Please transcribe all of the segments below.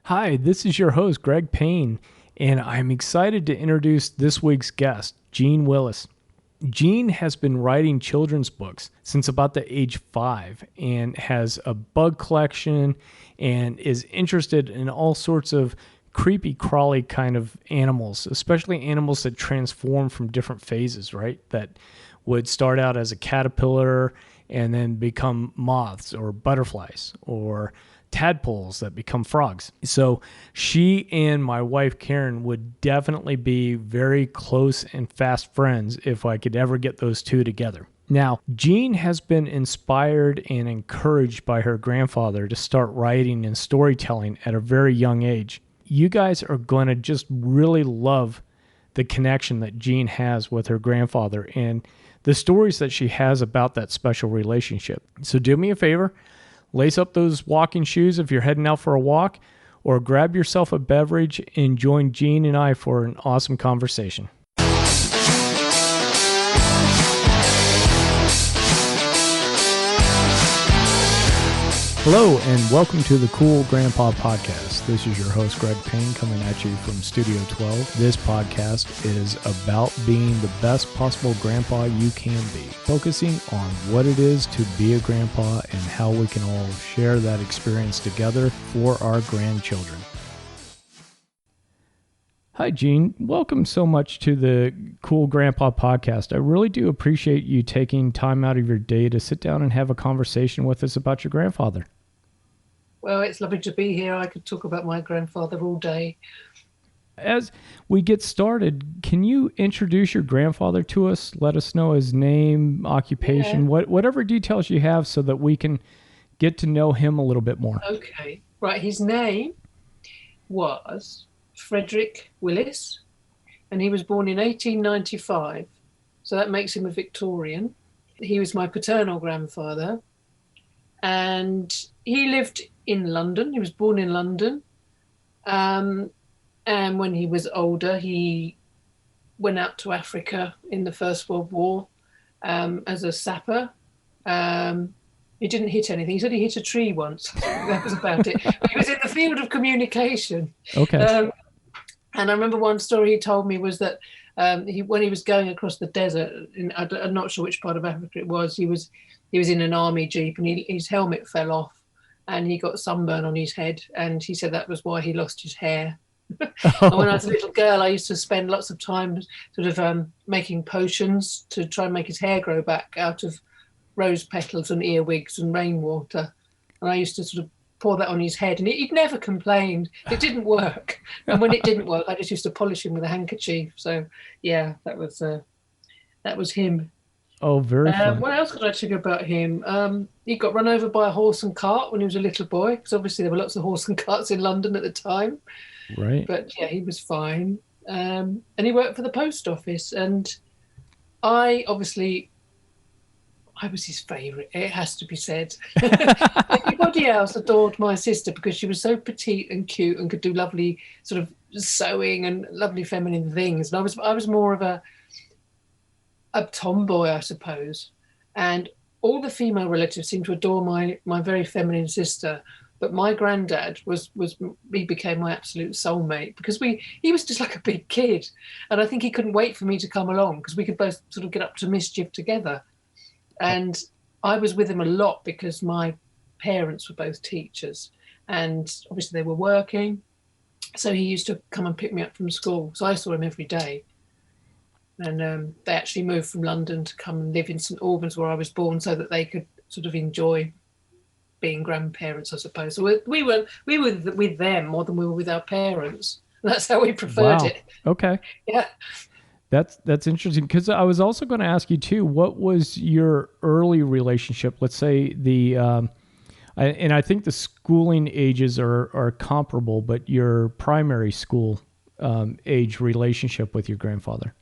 Hi, this is your host, Greg Payne, and I'm excited to introduce this week's guest, Jeanne Willis. Jeanne has been writing children's books since about the age 5 and has a bug collection and is interested in all sorts of creepy crawly kind of animals, especially animals that transform from different phases, right? That would start out as a caterpillar and then become moths or butterflies or tadpoles that become frogs. So she and my wife Karen would definitely be very close and fast friends if I could ever get those two together. Now, Jeanne has been inspired and encouraged by her grandfather to start writing and storytelling at a very young age. You guys are going to just really love the connection that Jeanne has with her grandfather and the stories that she has about that special relationship. So do me a favor, lace up those walking shoes if you're heading out for a walk, or grab yourself a beverage and join Jeanne and I for an awesome conversation. Hello, and welcome to the Cool Grandpa Podcast. This is your host, Greg Payne, coming at you from Studio 12. This podcast is about being the best possible grandpa you can be, focusing on what it is to be a grandpa and how we can all share that experience together for our grandchildren. Hi, Jeanne. Welcome so much to the Cool Grandpa Podcast. I really do appreciate you taking time out of your day to sit down and have a conversation with us about your grandfather. Well, it's lovely to be here. I could talk about my grandfather all day. As we get started, can you introduce your grandfather to us? Let us know his name, occupation, whatever details you have so that we can get to know him a little bit more. Okay. Right. His name was Fredrick Willis, and he was born in 1895. So that makes him a Victorian. He was my paternal grandfather, and he lived in London. He was born in London. And when he was older, he went out to Africa in the First World War as a sapper. He didn't hit anything. He said he hit a tree once. That was about it. But he was in the field of communication. Okay. And I remember one story he told me was that when he was going across the desert, I'm not sure which part of Africa it was, he was in an army jeep and his helmet fell off and he got sunburn on his head. And he said that was why he lost his hair. And when I was a little girl, I used to spend lots of time sort of making potions to try and make his hair grow back out of rose petals and earwigs and rainwater. And I used to sort of pour that on his head, and he'd never complained. It didn't work. And when it didn't work, I just used to polish him with a handkerchief. So yeah, that was him. Oh, very fun. What else could I tell you about him? He got run over by a horse and cart when he was a little boy, because obviously there were lots of horse and carts in London at the time. Right. But yeah, he was fine. And he worked for the post office, and I was his favourite, it has to be said. Everybody else adored my sister because she was so petite and cute and could do lovely sort of sewing and lovely feminine things. And I was more of a tomboy, I suppose. And all the female relatives seemed to adore my very feminine sister. But my granddad he became my absolute soulmate because he was just like a big kid. And I think he couldn't wait for me to come along because we could both sort of get up to mischief together. And I was with him a lot because my parents were both teachers and obviously they were working. So he used to come and pick me up from school. So I saw him every day. And they actually moved from London to come and live in St Albans where I was born so that they could sort of enjoy being grandparents, I suppose. So we were with them more than we were with our parents. And that's how we preferred it. Okay. Yeah. That's interesting because I was also going to ask you too, what was your early relationship? Let's say and I think the schooling ages are comparable, but your primary school age relationship with your grandfather.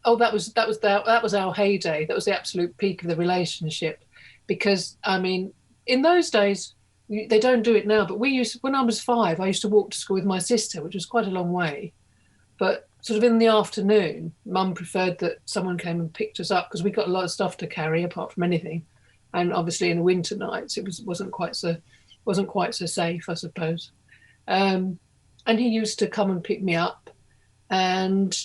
Oh, that was our heyday. That was the absolute peak of the relationship, because I mean, in those days they don't do it now, but when I was 5, I used to walk to school with my sister, which was quite a long way, but sort of in the afternoon, Mum preferred that someone came and picked us up because we got a lot of stuff to carry apart from anything. And obviously in the winter nights, it wasn't quite so safe, I suppose. and he used to come and pick me up, and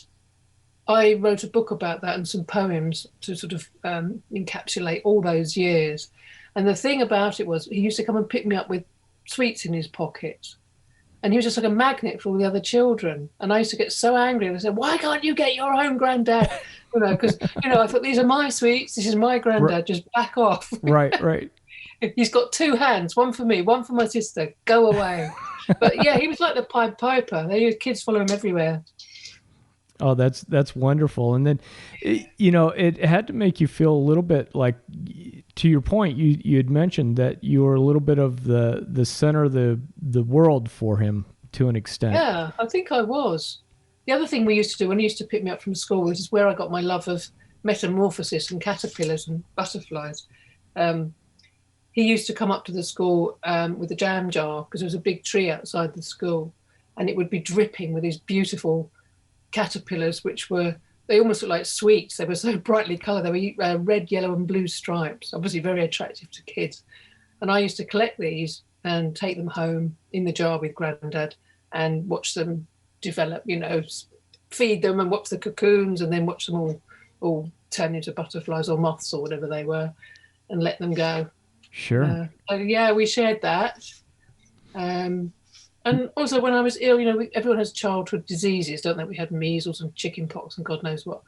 I wrote a book about that and some poems to sort of encapsulate all those years. And the thing about it was he used to come and pick me up with sweets in his pockets. And he was just like a magnet for all the other children. And I used to get so angry. And I said, why can't you get your own granddad? You know, because, you know, I thought, these are my sweets. This is my granddad. Just back off. Right, right. He's got two hands, one for me, one for my sister. Go away. But yeah, he was like the Pied Piper. Kids follow him everywhere. Oh, that's wonderful. And then, you know, it had to make you feel a little bit like, to your point, you had mentioned that you were a little bit of the center of the world for him to an extent. Yeah, I think I was. The other thing we used to do when he used to pick me up from school, which is where I got my love of metamorphosis and caterpillars and butterflies. He used to come up to the school with a jam jar, because there was a big tree outside the school, and it would be dripping with these beautiful caterpillars, which they almost looked like sweets. They were so brightly coloured. They were red, yellow and blue stripes, obviously very attractive to kids. And I used to collect these and take them home in the jar with Grandad and watch them develop, you know, feed them and watch the cocoons, and then watch them all turn into butterflies or moths or whatever they were, and let them go. Sure. So yeah, we shared that. And also when I was ill, you know, everyone has childhood diseases, don't they? We had measles and chicken pox and God knows what.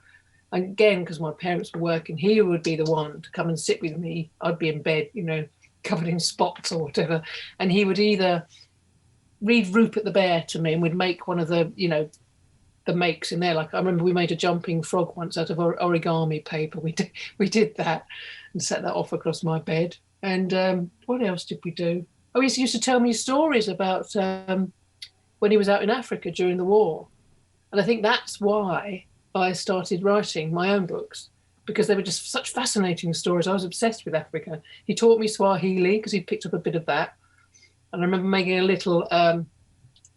And again, because my parents were working, he would be the one to come and sit with me. I'd be in bed, you know, covered in spots or whatever. And he would either read Rupert the Bear to me and would make one of the, you know, the makes in there. Like I remember we made a jumping frog once out of origami paper. We did that and set that off across my bed. And what else did we do? Oh, he used to tell me stories about when he was out in Africa during the war. And I think that's why I started writing my own books, because they were just such fascinating stories. I was obsessed with Africa. He taught me Swahili because he'd picked up a bit of that. And I remember making a little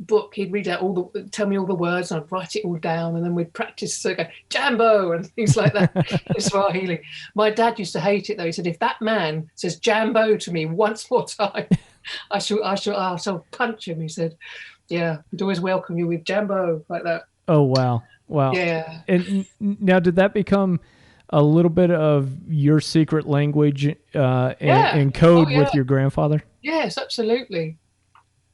book. He'd read out tell me all the words, and I'd write it all down, and then we'd practice. So go Jambo and things like that in Swahili. My dad used to hate it though. He said, if that man says Jambo to me once more time, I shall punch him. He said, yeah, he'd always welcome you with Jambo, like that. Oh wow. Yeah. And now, did that become a little bit of your secret language and code with your grandfather? Yes, absolutely.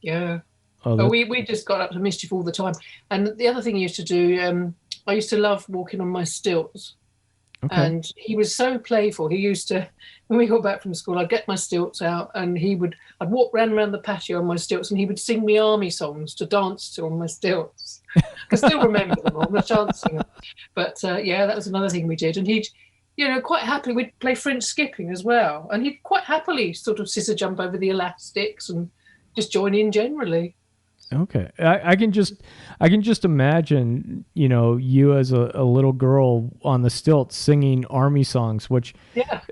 Yeah. Oh, we just got up to mischief all the time. And the other thing he used to do, I used to love walking on my stilts. Okay. And he was so playful. He used to, when we got back from school, I'd get my stilts out and I'd walk around the patio on my stilts, and he would sing me army songs to dance to on my stilts. I still remember them all, the chance singer. But yeah, that was another thing we did. And he'd, you know, quite happily, we'd play French skipping as well. And he'd quite happily sort of scissor jump over the elastics and just join in generally. Okay. I can just imagine, you know, you as a little girl on the stilts singing army songs, which,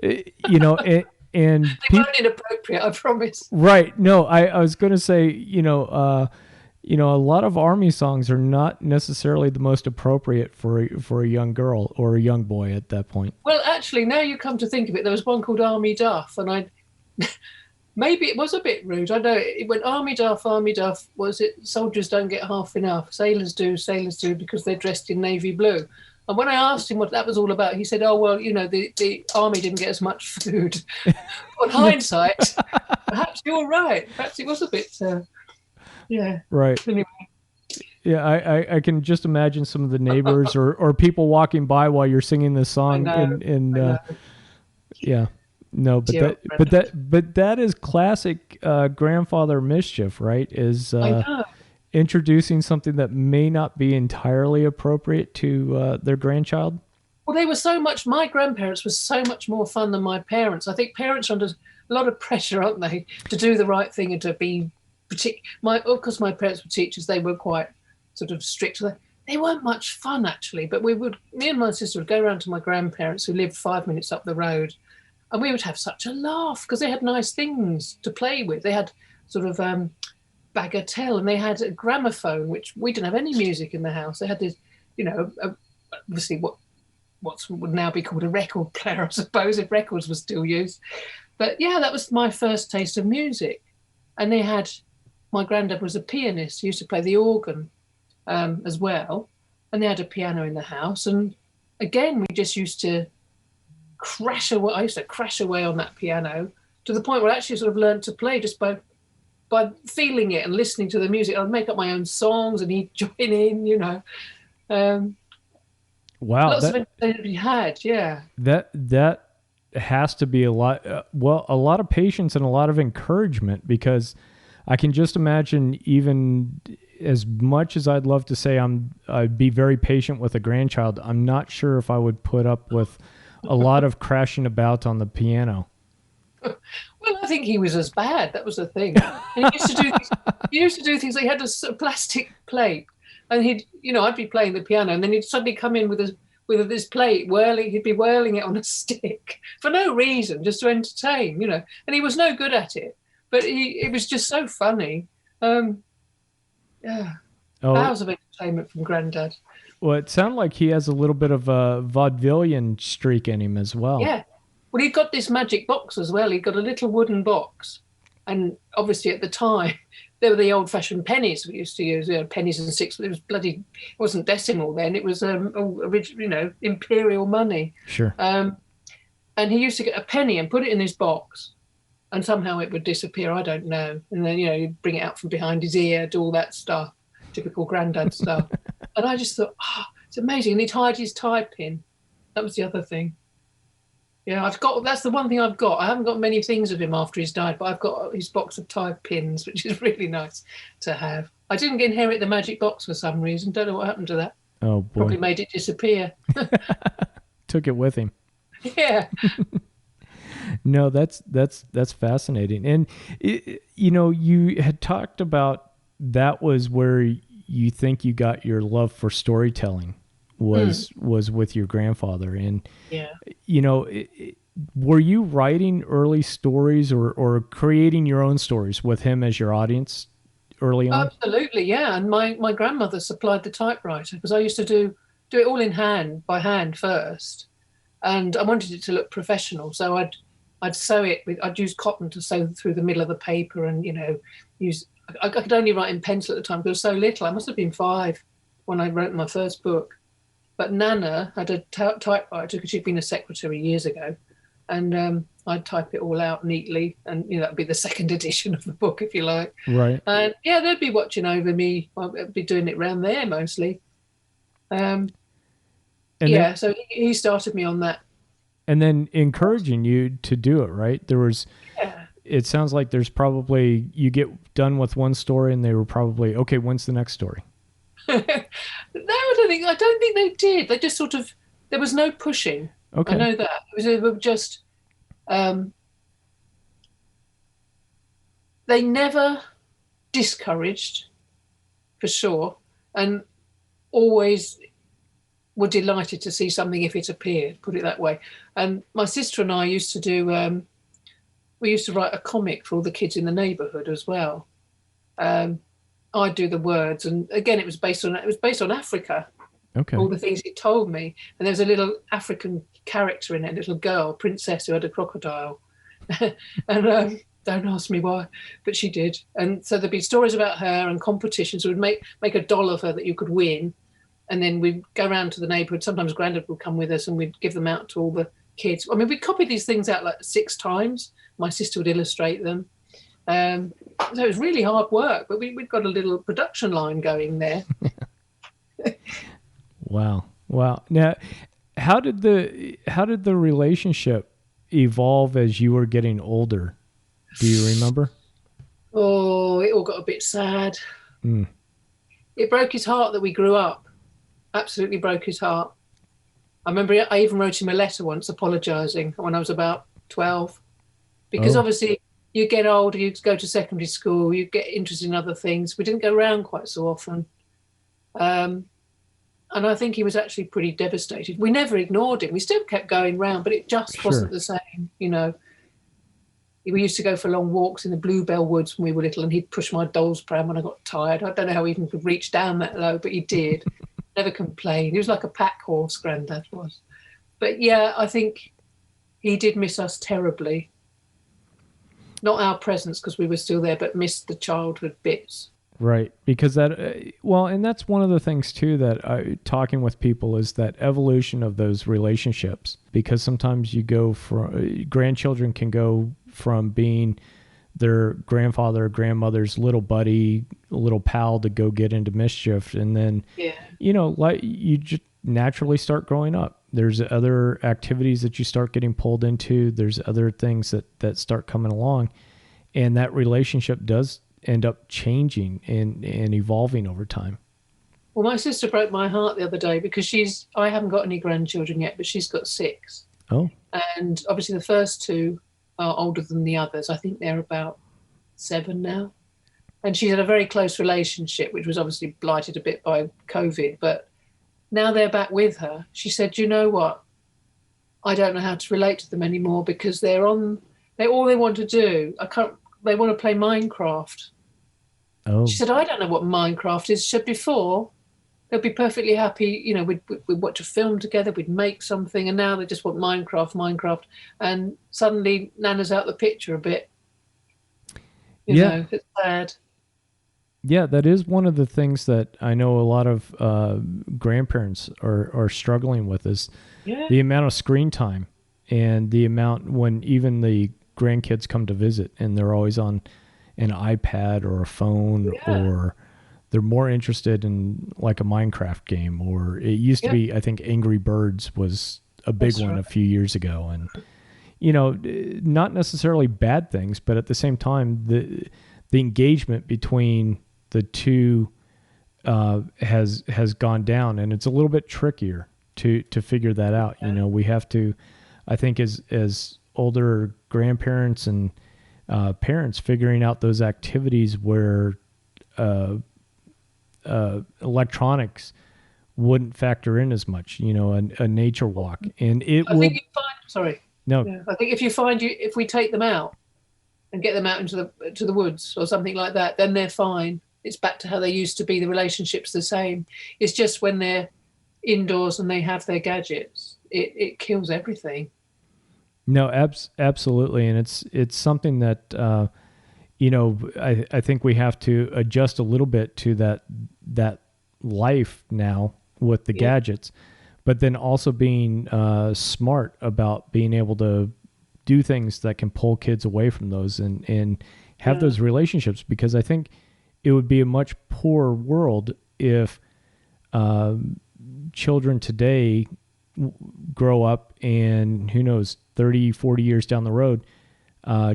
you know, and they weren't inappropriate, I promise. Right. No, I was going to say, you know, a lot of army songs are not necessarily the most appropriate for a young girl or a young boy at that point. Well, actually, now you come to think of it, there was one called Army Duff, and maybe it was a bit rude. I know it went Army Duff, was it soldiers don't get half enough, sailors do, because they're dressed in navy blue. And when I asked him what that was all about, he said, oh, well, you know, the army didn't get as much food. On hindsight, perhaps you're right. Perhaps it was a bit, yeah. Right. Anyway. Yeah, I can just imagine some of the neighbors or people walking by while you're singing this song. I know. Yeah. No, but that is classic grandfather mischief, right? Is introducing something that may not be entirely appropriate to their grandchild. Well, my grandparents were so much more fun than my parents. I think parents are under a lot of pressure, aren't they, to do the right thing and to be because my parents were teachers, they were quite sort of strict. They weren't much fun actually, but me and my sister would go around to my grandparents who lived 5 minutes up the road. And we would have such a laugh because they had nice things to play with. They had sort of bagatelle, and they had a gramophone, which we didn't have any music in the house. They had this, you know, obviously what would now be called a record player, I suppose, if records were still used. But yeah, that was my first taste of music. And they had my granddad was a pianist. He used to play the organ as well. And they had a piano in the house. And again, we just used to crash away. I used to crash away on that piano to the point where I actually sort of learned to play just by feeling it and listening to the music. I'd make up my own songs and he'd join in, you know. Wow. Lots of entertainment he had, yeah. That has to be a lot, a lot of patience and a lot of encouragement, because I can just imagine, even as much as I'd love to say I'd be very patient with a grandchild, I'm not sure if I would put up with a lot of crashing about on the piano. Well, I think he was as bad. That was the thing. And he used to do things. He had a plastic plate, and I'd be playing the piano, and then he'd suddenly come in with this plate whirling. He'd be whirling it on a stick for no reason, just to entertain, you know. And he was no good at it, but it was just so funny. Yeah, hours of entertainment from Granddad. Well, it sounded like he has a little bit of a vaudevillian streak in him as well. Yeah. Well, he got this magic box as well. He got a little wooden box. And obviously at the time, they were the old-fashioned pennies we used to use, pennies and six. It wasn't decimal then. It was original, imperial money. Sure. And he used to get a penny and put it in his box, and somehow it would disappear. I don't know. And then, he'd bring it out from behind his ear, do all that stuff, typical Granddad stuff. And I just thought, it's amazing. And he'd hide his tie pin. That was the other thing. Yeah, that's the one thing I've got. I haven't got many things of him after he's died, but I've got his box of tie pins, which is really nice to have. I didn't inherit the magic box for some reason. Don't know what happened to that. Oh, boy. Probably made it disappear. Took it with him. Yeah. No, that's fascinating. And, you had talked about that was where you think you got your love for storytelling was with your grandfather. And, yeah. Were you writing early stories or creating your own stories with him as your audience early on? Absolutely, yeah. And my grandmother supplied the typewriter, because I used to do it all by hand first. And I wanted it to look professional. So I'd sew it I'd use cotton to sew through the middle of the paper, and, I could only write in pencil at the time because I was so little. I must have been 5 when I wrote my first book. But Nana had a typewriter because she'd been a secretary years ago. And I'd type it all out neatly. And, that'd be the second edition of the book, if you like. Right. And, yeah, they'd be watching over me. I'd be doing it around there mostly. So he started me on that. And then encouraging you to do it, right? There was... Yeah. It sounds like there's probably... You get done with one story and they were probably, okay, when's the next story? No, I don't think they did. They just sort of, there was no pushing. Okay. I know that. It was just, they never discouraged, for sure, and always were delighted to see something if it appeared, put it that way. And my sister and I used to do, we used to write a comic for all the kids in the neighbourhood as well. I'd do the words, and again, it was based on Africa. Okay. All the things it told me, and there was a little African character in it, a little girl, princess, who had a crocodile, and don't ask me why, but she did. And so there'd be stories about her and competitions. We'd make a doll of her that you could win, and then we'd go around to the neighbourhood. Sometimes Grandad would come with us, and we'd give them out to all the kids. I mean, we copied these things out like 6 times. My sister would illustrate them. So it was really hard work, but we'd got a little production line going there. Wow. Now, how did the relationship evolve as you were getting older? Do you remember? Oh, it all got a bit sad. It broke his heart that we grew up. Absolutely broke his heart. I remember I even wrote him a letter once apologising when I was about 12. Because obviously you get older, you go to secondary school, you get interested in other things. We didn't go around quite so often. And I think he was actually pretty devastated. We never ignored him. We still kept going round, but it just wasn't the same, We used to go for long walks in the Bluebell Woods when we were little, and he'd push my doll's pram when I got tired. I don't know how he even could reach down that low, but he did. Never complained. He was like a pack horse, Grandad was. But yeah, I think he did miss us terribly. not our presence because we were still there, but missed the childhood bits. Right. Because that, well, and that's one of the things too that talking with people is that evolution of those relationships. Because sometimes you go from, grandchildren can go from being their grandfather or grandmother's little buddy, little pal to go get into mischief. And then, like you just naturally start growing up. There's other activities that you start getting pulled into. There's other things that start coming along. And that relationship does end up changing and evolving over time. Well, my sister broke my heart the other day because I haven't got any grandchildren yet, but she's got 6. Oh. And obviously the first 2 are older than the others. I think they're about 7 now. And she had a very close relationship, which was obviously blighted a bit by COVID. But now they're back with her. She said, you know what? I don't know how to relate to them anymore because all they want to do, they want to play Minecraft. Oh. She said, I don't know what Minecraft is. She said, before, they'd be perfectly happy. We'd watch a film together, we'd make something, and now they just want Minecraft. And suddenly Nana's out the picture a bit. You know, it's sad. Yeah, that is one of the things that I know a lot of grandparents are struggling with is the amount of screen time and the amount when even the grandkids come to visit and they're always on an iPad or a phone or they're more interested in like a Minecraft game, or it used to be, I think Angry Birds was a big one a few years ago. And, not necessarily bad things, but at the same time, the engagement between the two has gone down, and it's a little bit trickier to figure that out. We have to, I think as older grandparents and parents, figuring out those activities where electronics wouldn't factor in as much, a nature walk. And I think if we take them out and get them out into the woods or something like that, then they're fine. It's back to how they used to be. The relationship's the same. It's just when they're indoors and they have their gadgets, it kills everything. No, absolutely. And it's something that, I think we have to adjust a little bit to that life now with the gadgets, but then also being smart about being able to do things that can pull kids away from those and have those relationships, because I think it would be a much poorer world if children today grow up and who knows, 30, 40 years down the road,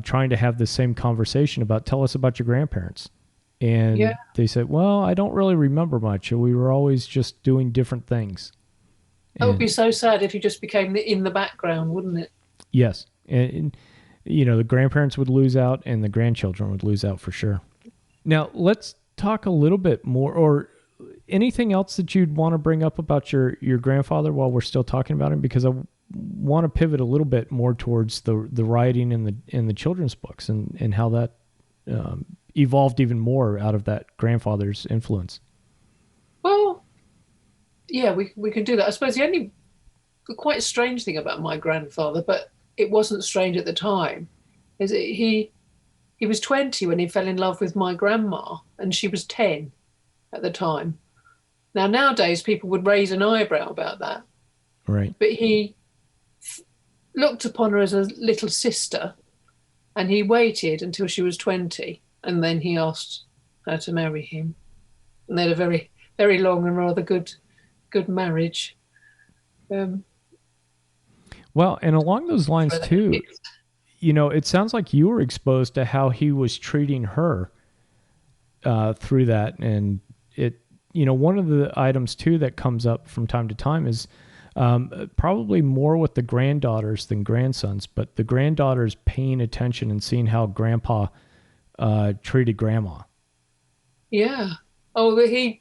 trying to have the same conversation about, tell us about your grandparents. And they said, well, I don't really remember much. We were always just doing different things. That would be so sad if you just became in the background, wouldn't it? Yes. And the grandparents would lose out and the grandchildren would lose out for sure. Now, let's talk a little bit more, or anything else that you'd want to bring up about your grandfather while we're still talking about him, because I want to pivot a little bit more towards the writing in the children's books and how that evolved even more out of that grandfather's influence. Well, yeah, we can do that. I suppose the quite strange thing about my grandfather, but it wasn't strange at the time, is that he was 20 when he fell in love with my grandma, and she was 10 at the time. Now, nowadays, people would raise an eyebrow about that. Right. But he looked upon her as a little sister, and he waited until she was 20, and then he asked her to marry him. And they had a very, very long and rather good marriage. Well, and along those lines too, it sounds like you were exposed to how he was treating her through that. And one of the items too that comes up from time to time is probably more with the granddaughters than grandsons, but the granddaughters paying attention and seeing how grandpa treated grandma. Yeah. Oh, they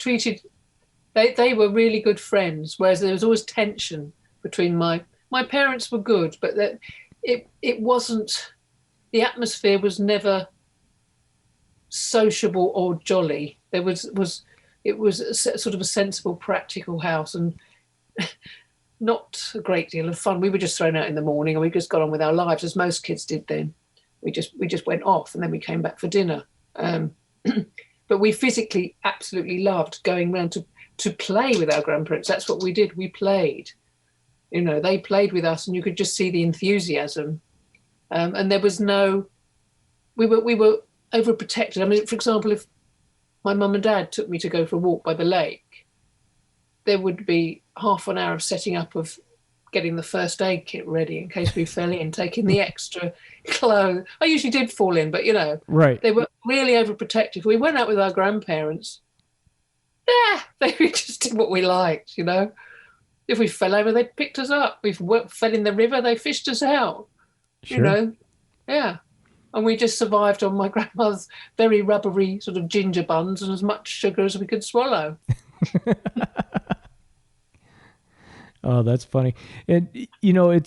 were really good friends, whereas there was always tension between my parents were good, but that it wasn't, the atmosphere was never sociable or jolly. It was sort of a sensible, practical house, and not a great deal of fun. We were just thrown out in the morning and we just got on with our lives, as most kids did then. we just went off, and then we came back for dinner. But we physically absolutely loved going round to play with our grandparents. That's what we did. We played. You know, they played with us, and you could just see the enthusiasm. And there was no, we were overprotected. I mean, for example, if my mum and dad took me to go for a walk by the lake, there would be half an hour of setting up, of getting the first aid kit ready in case we fell in, taking the extra clothes. I usually did fall in, but, you know, right. They were really overprotective. We went out with our grandparents. They just did what we liked, you know. If we fell over, they picked us up. We fell in the river, they fished us out. Sure. You know, yeah. And we just survived on my grandmother's very rubbery sort of ginger buns and as much sugar as we could swallow. Oh, that's funny. And, you know,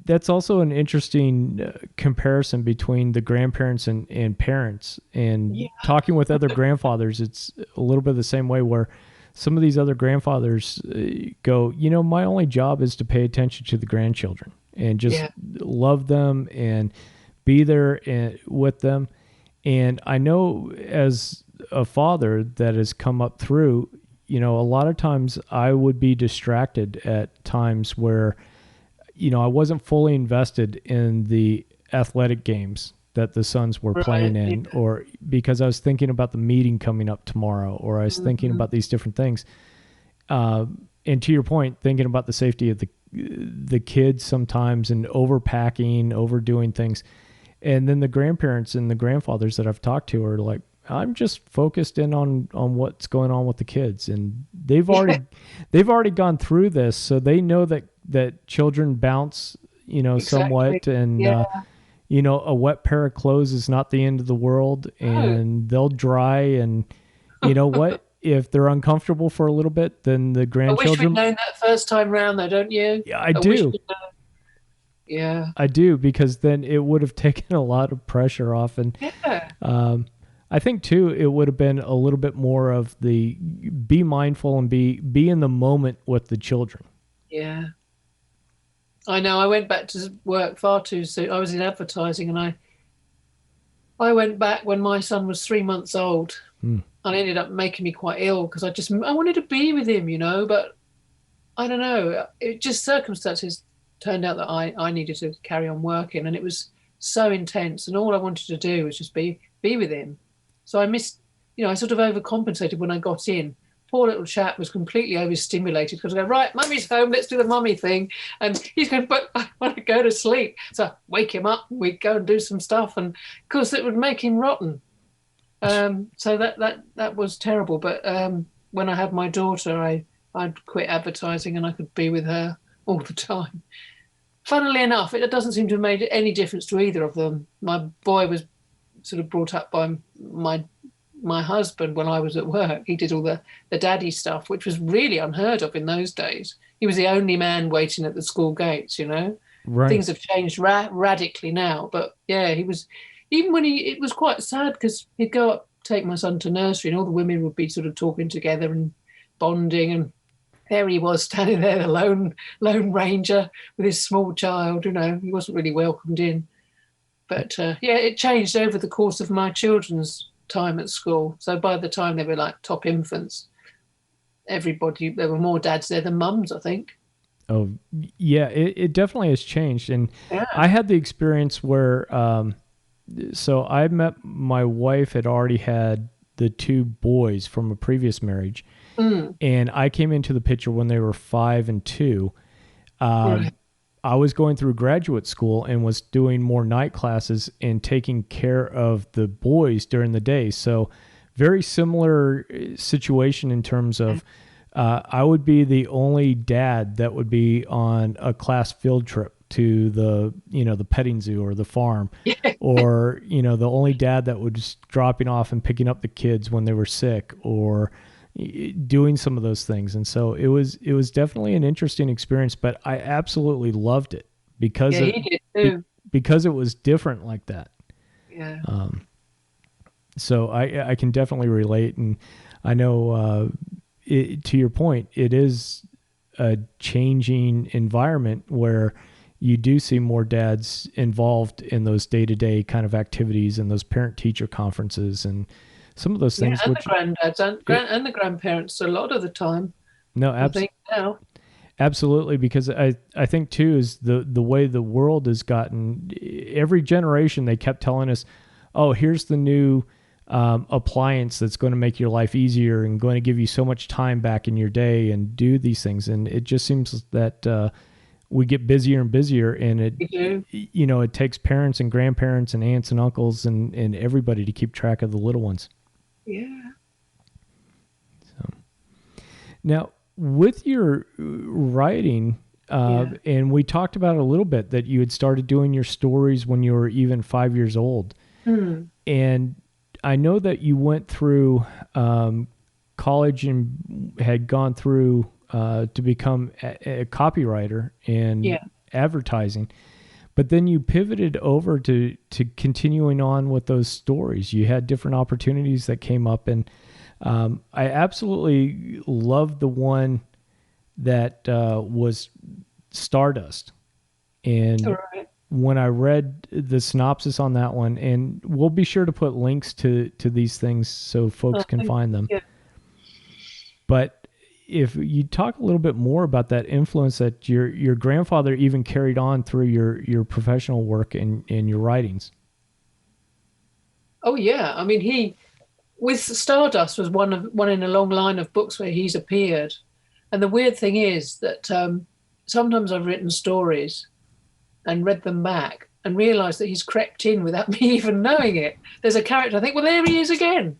that's also an interesting comparison between the grandparents and parents. And talking with other grandfathers, it's a little bit the same way, where some of these other grandfathers go, you know, my only job is to pay attention to the grandchildren and just love them and be there with them. And I know as a father that has come up through, you know, a lot of times I would be distracted at times where, you know, I wasn't fully invested in the athletic games that the sons were playing in, or because I was thinking about the meeting coming up tomorrow, or I was thinking about these different things. And to your point, thinking about the safety of the kids sometimes, and overpacking, overdoing things. And then the grandparents and the grandfathers that I've talked to are like, I'm just focused in on what's going on with the kids. And they've already gone through this. So they know that children bounce, you know, somewhat. And, you know, a wet pair of clothes is not the end of the world, and they'll dry. And you know what? If they're uncomfortable for a little bit, then the grandchildren. I wish we'd known that first time round, though, don't you? Yeah, I do. Yeah, I do, because then it would have taken a lot of pressure off. And I think too, it would have been a little bit more of the be mindful and be in the moment with the children. Yeah. I know. I went back to work far too soon. I was in advertising, and I went back when my son was 3 months old, and it ended up making me quite ill because I wanted to be with him, you know, but I don't know. It just, circumstances turned out that I needed to carry on working, and it was so intense, and all I wanted to do was just be with him. So I missed, you know, I sort of overcompensated when I got in. Poor little chap was completely overstimulated because I go, right, mummy's home, let's do the mummy thing. And he's going, but I want to go to sleep. So I wake him up, we'd go and do some stuff. And of course it would make him rotten. So that was terrible. But when I had my daughter, I'd quit advertising and I could be with her all the time. Funnily enough, it doesn't seem to have made any difference to either of them. My boy was sort of brought up by my husband when I was at work. He did all the daddy stuff, which was really unheard of in those days. He was the only man waiting at the school gates, you know. Right. Things have changed radically now. But yeah, he was, even when it was quite sad because he'd go up, take my son to nursery, and all the women would be sort of talking together and bonding, and there he was standing there, the lone ranger with his small child, you know. He wasn't really welcomed in. But yeah, it changed over the course of my children's time at school. So by the time they were like top infants, there were more dads there than mums, I think. Oh, yeah, it definitely has changed. And I had the experience where, so I met my wife had already had the two boys from a previous marriage. And I came into the picture when they were 5 and 2. Right. I was going through graduate school and was doing more night classes and taking care of the boys during the day. So very similar situation in terms of I would be the only dad that would be on a class field trip to the petting zoo or the farm, or, the only dad that was dropping off and picking up the kids when they were sick, or doing some of those things. And so it was definitely an interesting experience, but I absolutely loved it because he did too. Because it was different like that. Yeah. So I can definitely relate. And I know, to your point, it is a changing environment where, you do see more dads involved in those day-to-day kind of activities and those parent-teacher conferences and some of those Yeah, things. and Which the granddads and the grandparents a lot of the time. no, I think now. absolutely, because I think too is the way the world has gotten. Every generation they kept telling us, "Oh, here's the new appliance that's going to make your life easier and going to give you so much time back in your day and do these things." And it just seems that we get busier and busier, and it takes parents and grandparents and aunts and uncles and everybody to keep track of the little ones. Yeah. So now with your writing, and we talked about it a little bit, that you had started doing your stories when you were even 5 years old. And I know that you went through college and had gone through to become a copywriter and advertising, but then you pivoted over to continuing on with those stories. You had different opportunities that came up, and I absolutely loved the one that was Stardust. And when I read the synopsis on that one, and we'll be sure to put links to these things so folks can find them. Yeah. But if you talk a little bit more about that influence that your grandfather even carried on through your professional work and your writings. Oh yeah, I mean, he with Stardust was one in a long line of books where he's appeared. And the weird thing is that sometimes I've written stories and read them back and realized that he's crept in without me even knowing it. There's a character, I think, well, there he is again,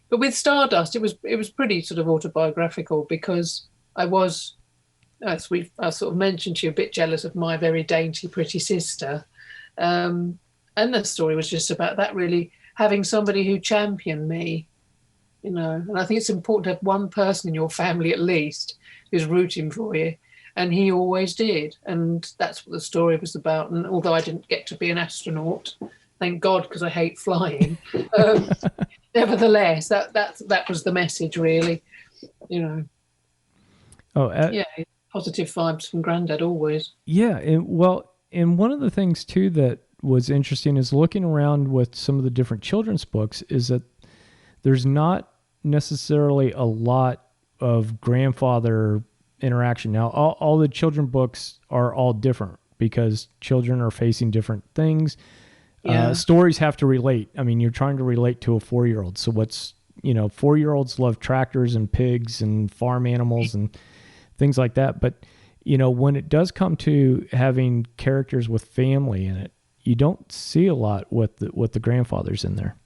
But with Stardust, it was pretty sort of autobiographical, because I was, as I sort of mentioned to you, a bit jealous of my very dainty, pretty sister. And the story was just about that, really, having somebody who championed me, And I think it's important to have one person in your family at least who's rooting for you. And he always did. And that's what the story was about. And although I didn't get to be an astronaut, thank God, because I hate flying. Nevertheless, that was the message, really. Positive vibes from Granddad always. Yeah, and one of the things too that was interesting is looking around with some of the different children's books is that there's not necessarily a lot of grandfather interaction. Now, all the children books are all different because children are facing different things. Stories have to relate. I mean, you're trying to relate to a 4-year-old. So 4-year-olds love tractors and pigs and farm animals and things like that. But, when it does come to having characters with family in it, you don't see a lot with the grandfathers in there.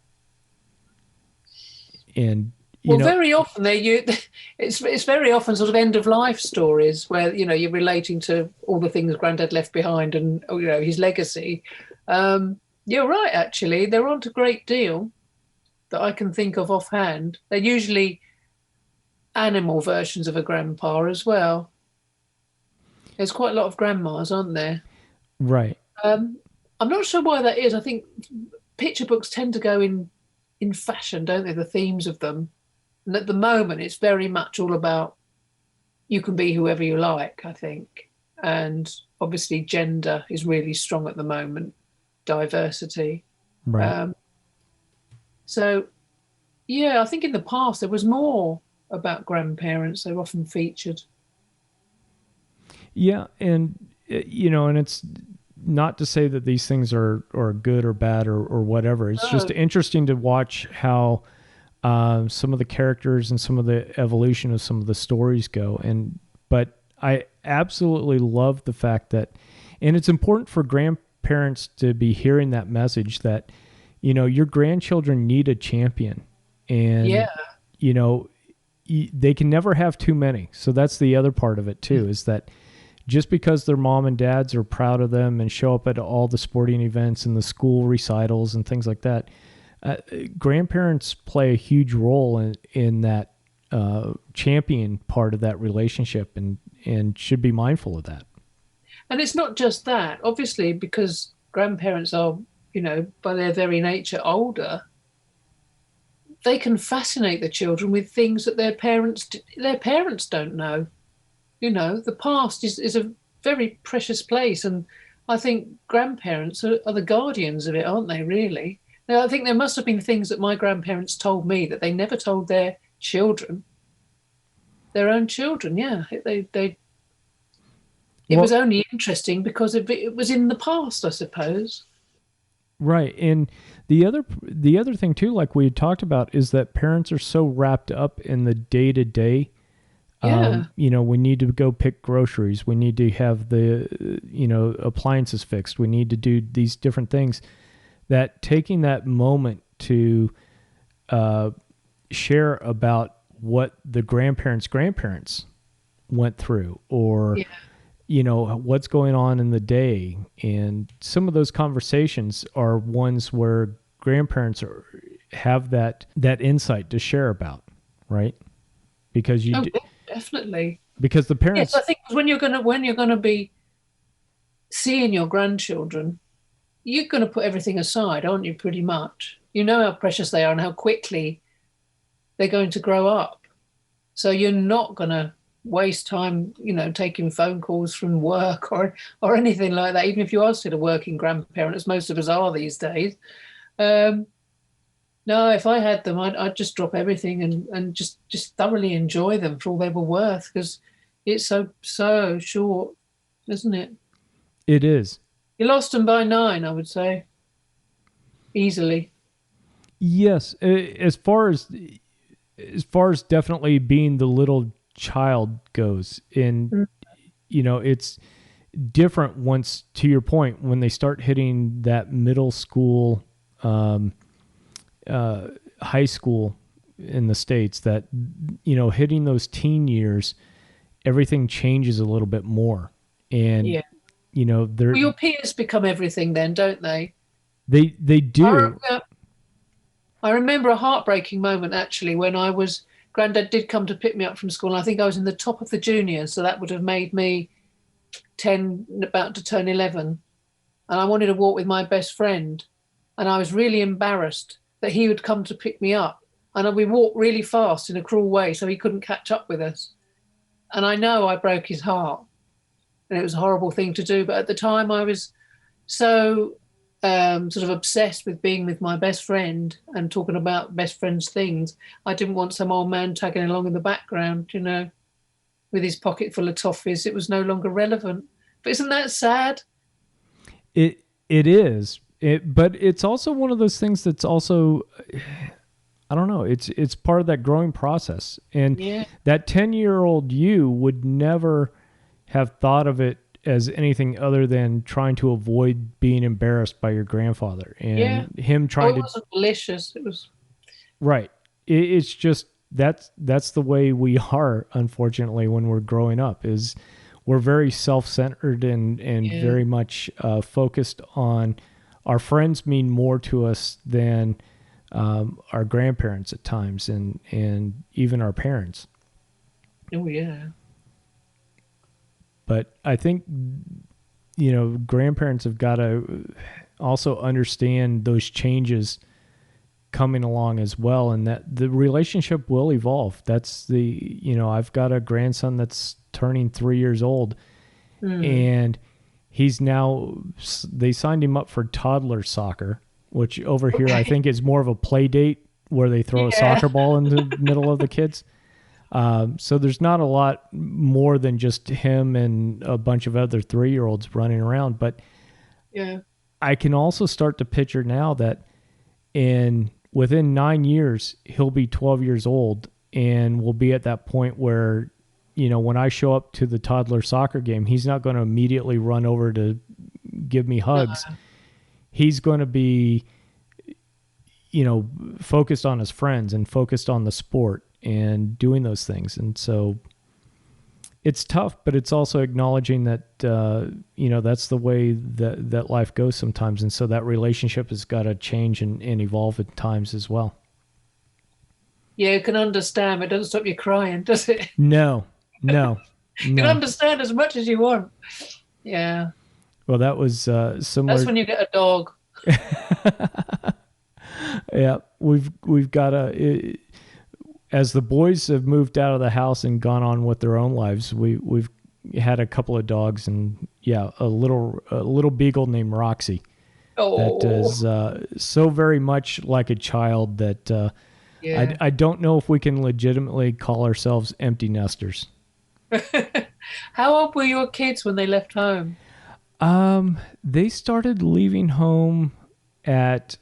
And, very often it's very often sort of end of life stories where, you're relating to all the things Granddad left behind and, his legacy. You're right, actually. There aren't a great deal that I can think of offhand. They're usually animal versions of a grandpa as well. There's quite a lot of grandmas, aren't there? Right. I'm not sure why that is. I think picture books tend to go in fashion, don't they, the themes of them? And at the moment, it's very much all about you can be whoever you like, I think. And obviously gender is really strong at the moment. Diversity. Right. I think in the past there was more about grandparents. They were often featured. Yeah, and and it's not to say that these things are good or bad or whatever. It's just interesting to watch how some of the characters and some of the evolution of some of the stories go. But I absolutely love the fact that, and it's important for grandparents to be hearing that message that, your grandchildren need a champion, and they can never have too many. So that's the other part of it too, is that just because their mom and dads are proud of them and show up at all the sporting events and the school recitals and things like that, grandparents play a huge role in that champion part of that relationship, and should be mindful of that. And it's not just that, obviously, because grandparents are, by their very nature older, they can fascinate the children with things that their parents don't know. The past is a very precious place. And I think grandparents are the guardians of it, aren't they, really? Now, I think there must have been things that my grandparents told me that they never told their children, their own children. Yeah, it Well, was only interesting because it was in the past, I suppose. right. And the other thing too, like we had talked about, is that parents are so wrapped up in the day to day. Yeah, We need to go pick groceries. We need to have the, appliances fixed. We need to do these different things, that taking that moment to share about what the grandparents went through, or, yeah, what's going on in the day. And some of those conversations are ones where grandparents have that insight to share about, right? Because oh, definitely. because the Yes, parents. I think when you're gonna be seeing your grandchildren, you're going to put everything aside, aren't you? Pretty much, you know how precious they are and how quickly they're going to grow up. So you're not going to waste time, taking phone calls from work or anything like that. Even if you are still a working grandparent, as most of us are these days. Um, no, if I had them, I'd just drop everything and just thoroughly enjoy them for all they were worth, because it's so short, isn't it? It is. You lost them by 9, I would say, easily. Yes, as far as definitely being the little child goes, and Mm. it's different once, to your point, when they start hitting that middle school, high school in the States, that hitting those teen years, everything changes a little bit more. And Yeah. they're Well, your peers become everything then, don't they? they I, do. uh, I remember a heartbreaking moment actually when Granddad did come to pick me up from school. And I think I was in the top of the juniors, so that would have made me 10, about to turn 11. And I wanted to walk with my best friend. And I was really embarrassed that he would come to pick me up. And we walked really fast in a cruel way, so he couldn't catch up with us. And I know I broke his heart. And it was a horrible thing to do. But at the time, I was so sort of obsessed with being with my best friend and talking about best friends' things. I didn't want some old man tagging along in the background, with his pocket full of toffees. It was no longer relevant. But isn't that sad? It is. But it's also one of those things that's also, I don't know. It's part of that growing process, and Yeah. that 10-year-old you would never have thought of it as anything other than trying to avoid being embarrassed by your grandfather, Yeah. and him Oh, trying it to. wasn't malicious. It was, Right. It's just that's the way we are, unfortunately, when we're growing up. Is we're very self-centered and yeah. very much focused on our friends mean more to us than our grandparents at times, and even our parents. Oh, yeah. But I think grandparents have got to also understand those changes coming along as well, and that the relationship will evolve. That's I've got a grandson that's turning 3 years old, Mm. and he's now, they signed him up for toddler soccer, which over here I Okay. think is more of a play date where they throw a Yeah. soccer ball in the middle of the kids. So there's not a lot more than just him and a bunch of other 3-year-olds running around. But Yeah. I can also start to picture now that within 9 years, he'll be 12 years old, and we'll be at that point where, when I show up to the toddler soccer game, he's not going to immediately run over to give me No. hugs. He's going to be, focused on his friends and focused on the sport and doing those things. And so it's tough, but it's also acknowledging that, that's the way that life goes sometimes. And so that relationship has got to change and evolve at times as well. Yeah, you can understand, but it doesn't stop you crying, does it? No, no, You can no. understand as much as you want. Yeah. Well, that was That's similar. when you get a dog. Yeah, we've got as the boys have moved out of the house and gone on with their own lives, we've had a couple of dogs, and a little beagle named Roxy. That is so very much like a child that I don't know if we can legitimately call ourselves empty nesters. How old were your kids when they left home? They started leaving home at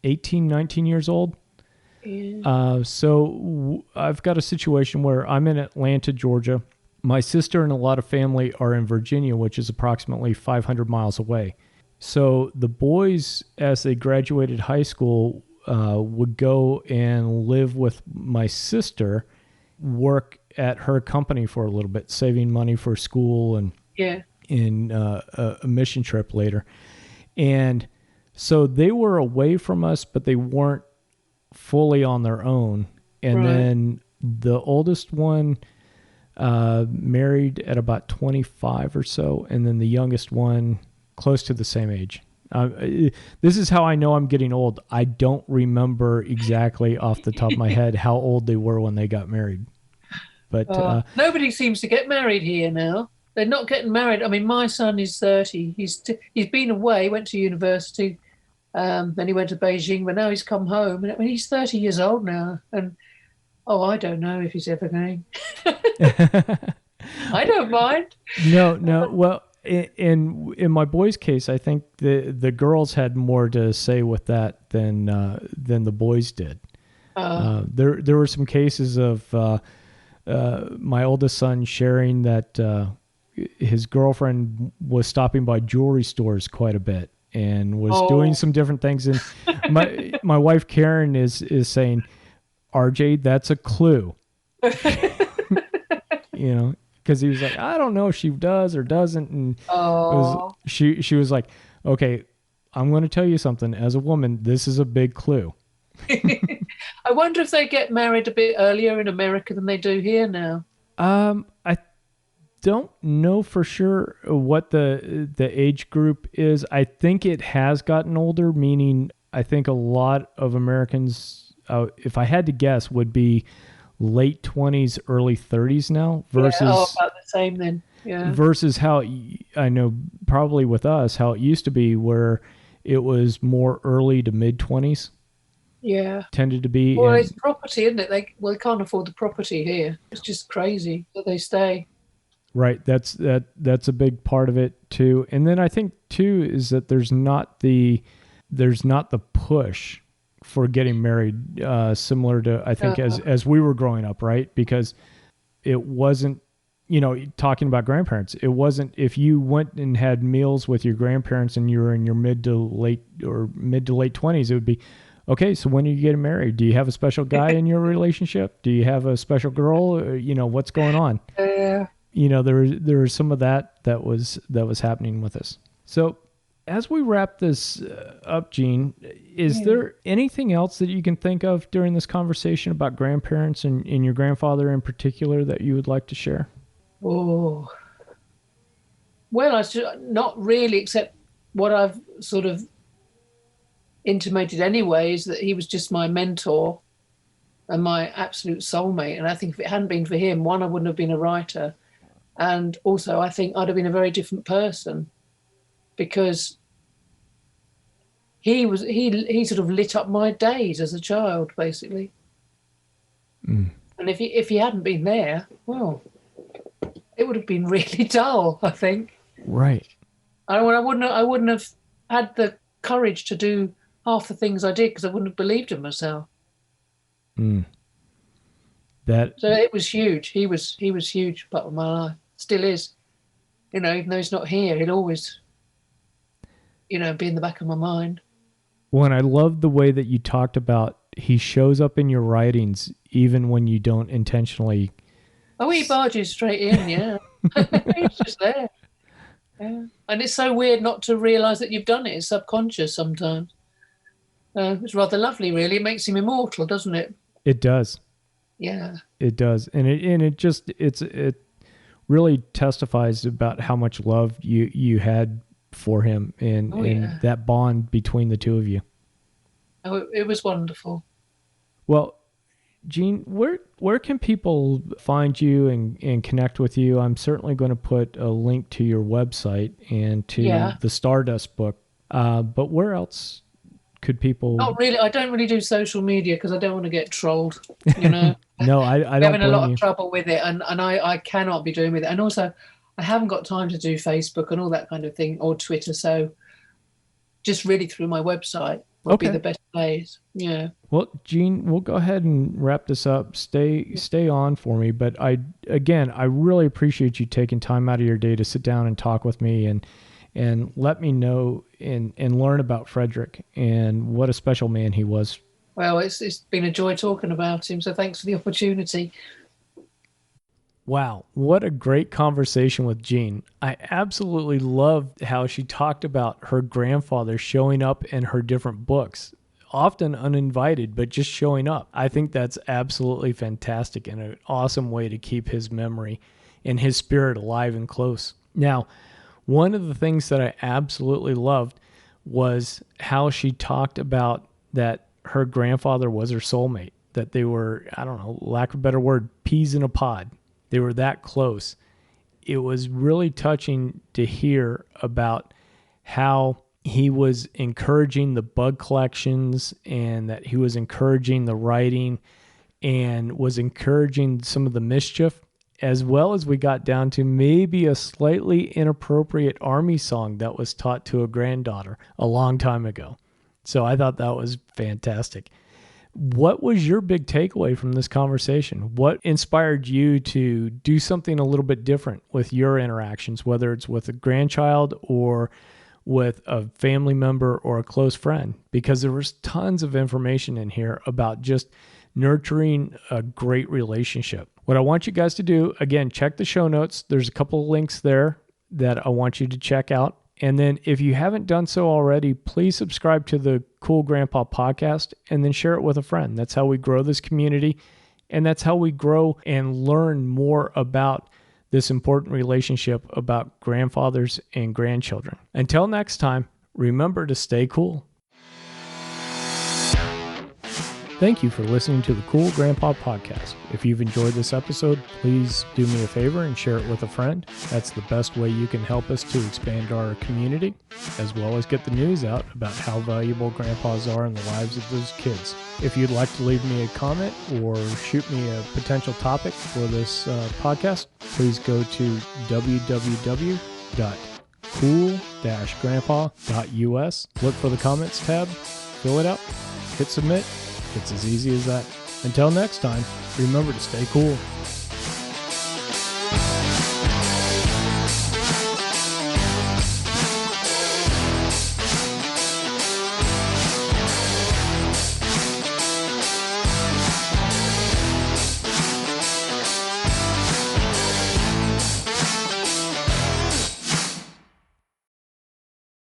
18, 19 years old. Yeah. So I've got a situation where I'm in Atlanta, Georgia. My sister and a lot of family are in Virginia, which is approximately 500 miles away. So the boys, as they graduated high school, would go and live with my sister, work at her company for a little bit, saving money for school and in a mission trip later. And so they were away from us, but they weren't fully on their own. And then the oldest one married at about 25 or so, and then the youngest one close to the same age. This is how I know I'm getting old. I don't remember exactly off the top of my head how old they were when they got married. But nobody seems to get married here now. They're not getting married. I mean, my son is 30. He's been away, went to university, then he went to Beijing, but now he's come home. And I mean, he's 30 years old now, and I don't know if he's ever going. I don't mind. No. Well, in my boys' case, I think the girls had more to say with that than the boys did. There were some cases of my oldest son sharing that his girlfriend was stopping by jewelry stores quite a bit and was doing some different things. And my wife Karen is saying, RJ, that's a clue. Because he was like, I don't know if she does or doesn't. And she was like, okay, I'm going to tell you something. As a woman, this is a big clue. I wonder if they get married a bit earlier in America than they do here now. I don't know for sure what the age group is. I think it has gotten older, meaning I think a lot of Americans, if I had to guess, would be late 20s, early 30s now versus about the same then. Yeah. Versus how I know probably with us how it used to be where it was more early to mid 20s. Yeah. Tended to be. Well, it's property, isn't it? They can't afford the property here. It's just crazy that they stay. Right. That's a big part of it too. And then I think too is that there's not the push for getting married, similar to, I think, as we were growing up, right? Because it wasn't, talking about grandparents, it wasn't, if you went and had meals with your grandparents and you were in your mid to late 20s, it would be, okay, so when are you getting married? Do you have a special guy in your relationship? Do you have a special girl? What's going on? Yeah. There was some of that was happening with us. So as we wrap this up, Jeanne, is there anything else that you can think of during this conversation about grandparents and your grandfather in particular that you would like to share? Oh, well, not really, except what I've sort of intimated anyway, is that he was just my mentor and my absolute soulmate. And I think if it hadn't been for him, one, I wouldn't have been a writer. And also, I think I'd have been a very different person, because he sort of lit up my days as a child, basically. And if he hadn't been there, well, it would have been really dull, I think. Right. I wouldn't have had the courage to do half the things I did because I wouldn't have believed in myself. So it was huge. He was huge part of my life. Still is. Even though he's not here, he'll always, be in the back of my mind. Well, and I love the way that you talked about he shows up in your writings even when you don't intentionally. Oh, he barges straight in, yeah. He's just there. Yeah. And it's so weird not to realise that you've done it. It's subconscious sometimes. It's rather lovely, really. It makes him immortal, doesn't it? It does. Yeah. It does. And it really testifies about how much love you had for him and that bond between the two of you. Oh, it was wonderful. Well, Jeanne, where can people find you and connect with you? I'm certainly going to put a link to your website and to the Stardust book. But where else could people? Not really. I don't really do social media because I don't want to get trolled. You know. No, I don't. I'm having a lot of trouble with it, and I cannot be doing with it. And also, I haven't got time to do Facebook and all that kind of thing, or Twitter. So, just really through my website would be the best place. Yeah. Well, Jeanne, we'll go ahead and wrap this up. Stay on for me, but I really appreciate you taking time out of your day to sit down and talk with me and let me know and learn about Fredrick and what a special man he was. Well, it's been a joy talking about him, so thanks for the opportunity. Wow, what a great conversation with Jeanne. I absolutely loved how she talked about her grandfather showing up in her different books, often uninvited, but just showing up. I think that's absolutely fantastic and an awesome way to keep his memory and his spirit alive and close. Now, one of the things that I absolutely loved was how she talked about that her grandfather was her soulmate, that they were, I don't know, lack of a better word, peas in a pod. They were that close. It was really touching to hear about how he was encouraging the bug collections and that he was encouraging the writing and was encouraging some of the mischief, as well as we got down to maybe a slightly inappropriate Army song that was taught to a granddaughter a long time ago. So I thought that was fantastic. What was your big takeaway from this conversation? What inspired you to do something a little bit different with your interactions, whether it's with a grandchild or with a family member or a close friend? Because there was tons of information in here about just nurturing a great relationship. What I want you guys to do, again, check the show notes. There's a couple of links there that I want you to check out. And then if you haven't done so already, please subscribe to the Cool Grandpa podcast and then share it with a friend. That's how we grow this community. And that's how we grow and learn more about this important relationship about grandfathers and grandchildren. Until next time, remember to stay cool. Thank you for listening to the Cool Grandpa podcast. If you've enjoyed this episode, please do me a favor and share it with a friend. That's the best way you can help us to expand our community, as well as get the news out about how valuable grandpas are in the lives of those kids. If you'd like to leave me a comment or shoot me a potential topic for this podcast, please go to www.cool-grandpa.us. Look for the comments tab, fill it out, hit submit. It's as easy as that. Until next time, remember to stay cool.